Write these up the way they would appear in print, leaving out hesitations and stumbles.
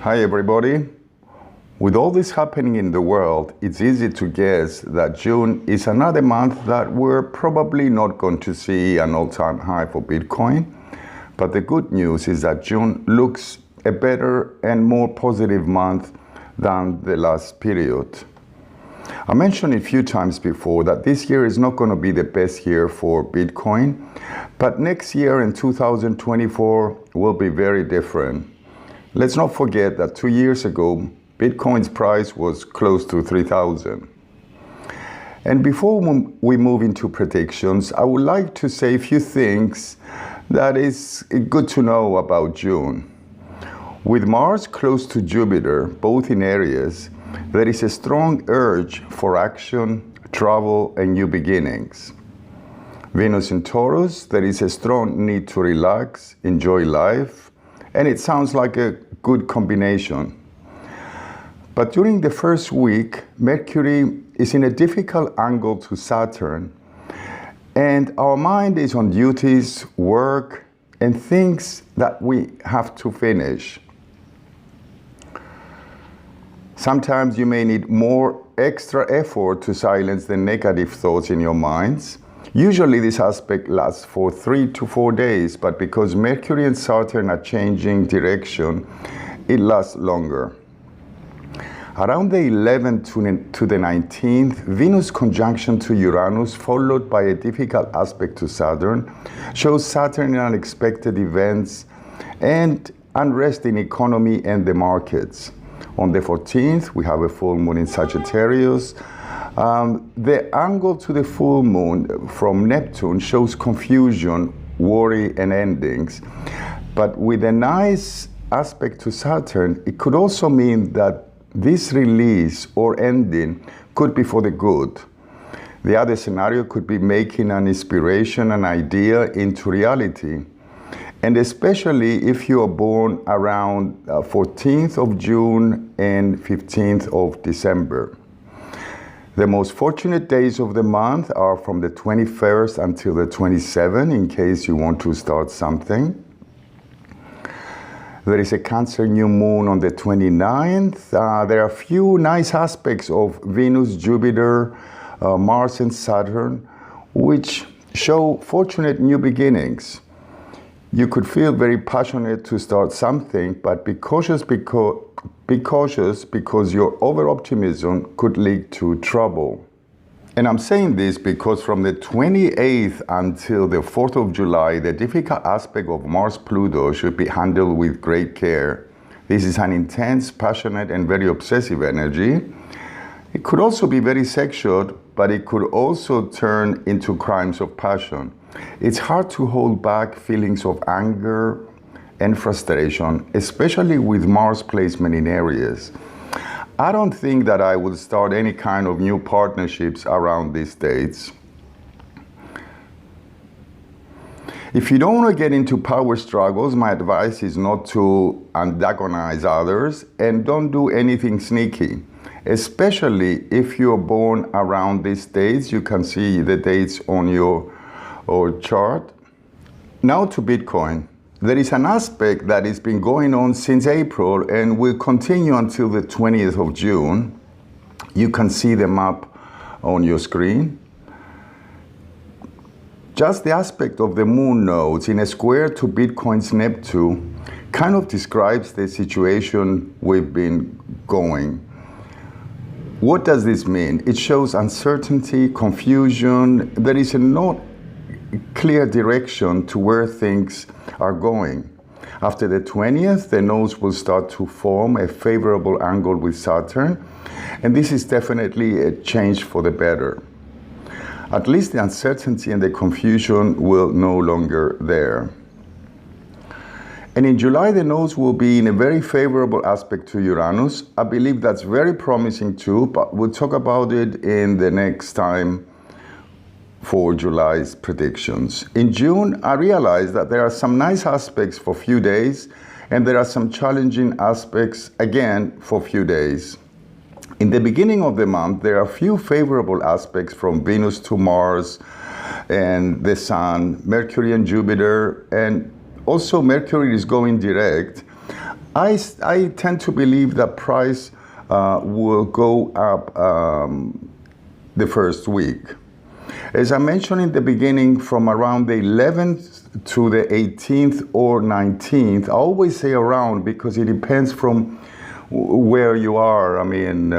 Hi everybody. With all this happening in the world, it's easy to guess that June is another month that we're probably not going to see an all-time high for Bitcoin. But the good news is that June looks a better and more positive month than the last period. I mentioned a few times before that this year is not going to be the best year for Bitcoin, but next year in 2024 will be very different. Let's not forget that 2 years ago, Bitcoin's price was close to 3,000. And before we move into predictions, I would like to say a few things that is good to know about June. With Mars close to Jupiter, both in Aries, there is a strong urge for action, travel, and new beginnings. Venus in Taurus, there is a strong need to relax, enjoy life, and it sounds like a good combination. But during the first week, Mercury is in a difficult angle to Saturn, and our mind is on duties, work, and things that we have to finish. Sometimes you may need more extra effort to silence the negative thoughts in your minds. Usually this aspect lasts for 3 to 4 days, but because Mercury and Saturn are changing direction, it lasts longer. Around the 11th to the 19th, Venus conjunction to Uranus, followed by a difficult aspect to Saturn, shows Saturn in unexpected events and unrest in economy and the markets. On the 14th, we have a full moon in Sagittarius. The angle to the full moon from Neptune shows confusion, worry, and endings. But with a nice aspect to Saturn, it could also mean that this release or ending could be for the good. The other scenario could be making an inspiration, an idea into reality. And especially if you are born around 14th of June and 15th of December. The most fortunate days of the month are from the 21st until the 27th, in case you want to start something. There is a Cancer new moon on the 29th. There are a few nice aspects of Venus, Jupiter, Mars, and Saturn, which show fortunate new beginnings. You could feel very passionate to start something, but be cautious because your over-optimism could lead to trouble. And I'm saying this because from the 28th until the 4th of July, the difficult aspect of Mars-Pluto should be handled with great care. This is an intense, passionate, and very obsessive energy. It could also be very sexual, but it could also turn into crimes of passion. It's hard to hold back feelings of anger and frustration, especially with Mars placement in Aries. I don't think that I would start any kind of new partnerships around these dates. If you don't want to get into power struggles, my advice is not to antagonize others and don't do anything sneaky. Especially if you're born around these dates, you can see the dates on your chart. Now to Bitcoin. There is an aspect that has been going on since April and will continue until the 20th of June. You can see the map on your screen. Just the aspect of the moon nodes in a square to Bitcoin's Neptune kind of describes the situation we've been going. What does this mean? It shows uncertainty, confusion. There is a not clear direction to where things are going. After the 20th, the nodes will start to form a favorable angle with Saturn, and this is definitely a change for the better. At least the uncertainty and the confusion will no longer there. And in July, the nodes will be in a very favorable aspect to Uranus. I believe that's very promising too, but we'll talk about it in the next time for July's predictions. In June, I realized that there are some nice aspects for a few days, and there are some challenging aspects again for a few days. In the beginning of the month, there are a few favorable aspects from Venus to Mars and the Sun, Mercury and Jupiter, and also Mercury is going direct. I tend to believe that price will go up the first week. As I mentioned in the beginning, from around the 11th to the 18th or 19th, I always say around because it depends from where you are. I mean,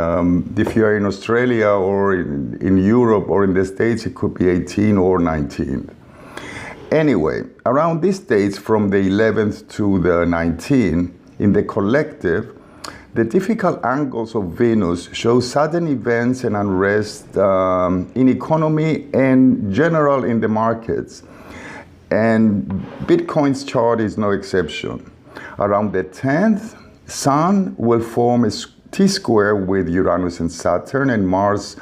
if you're in Australia or in Europe or in the States, it could be 18th or 19th. Anyway, around these dates from the 11th to the 19th, in the collective, the difficult angles of Venus show sudden events and unrest in economy and general in the markets. And Bitcoin's chart is no exception. Around the 10th, Sun will form a T-square with Uranus and Saturn, and Mars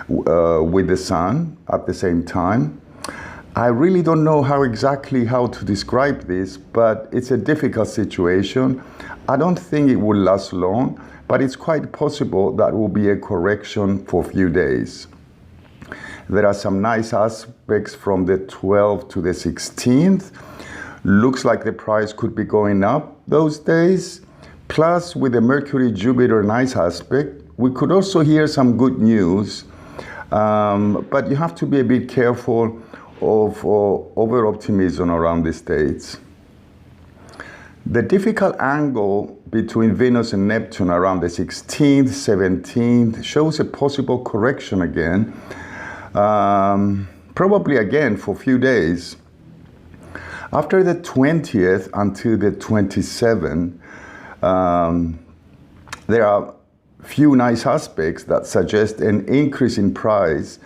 with the Sun at the same time. I really don't know how to describe this, but it's a difficult situation. I don't think it will last long, but it's quite possible that will be a correction for a few days. There are some nice aspects from the 12th to the 16th. Looks like the price could be going up those days. Plus, with the Mercury-Jupiter nice aspect, we could also hear some good news, but you have to be a bit careful of over-optimism around these dates. The difficult angle between Venus and Neptune around the 16th, 17th shows a possible correction again, probably again for a few days. After the 20th until the 27th, there are few nice aspects that suggest an increase in price,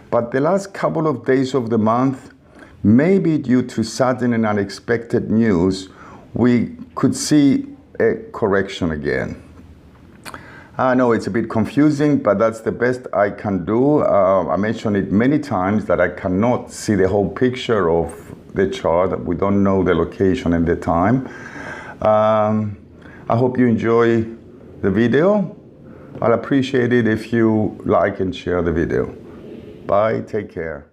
but the last couple of days of the month, maybe due to sudden and unexpected news, we could see a correction again. I know it's a bit confusing, but that's the best I can do. I mentioned it many times that I cannot see the whole picture of the chart. We don't know the location and the time. I hope you enjoy the video. I'll appreciate it if you like and share the video. Bye, take care.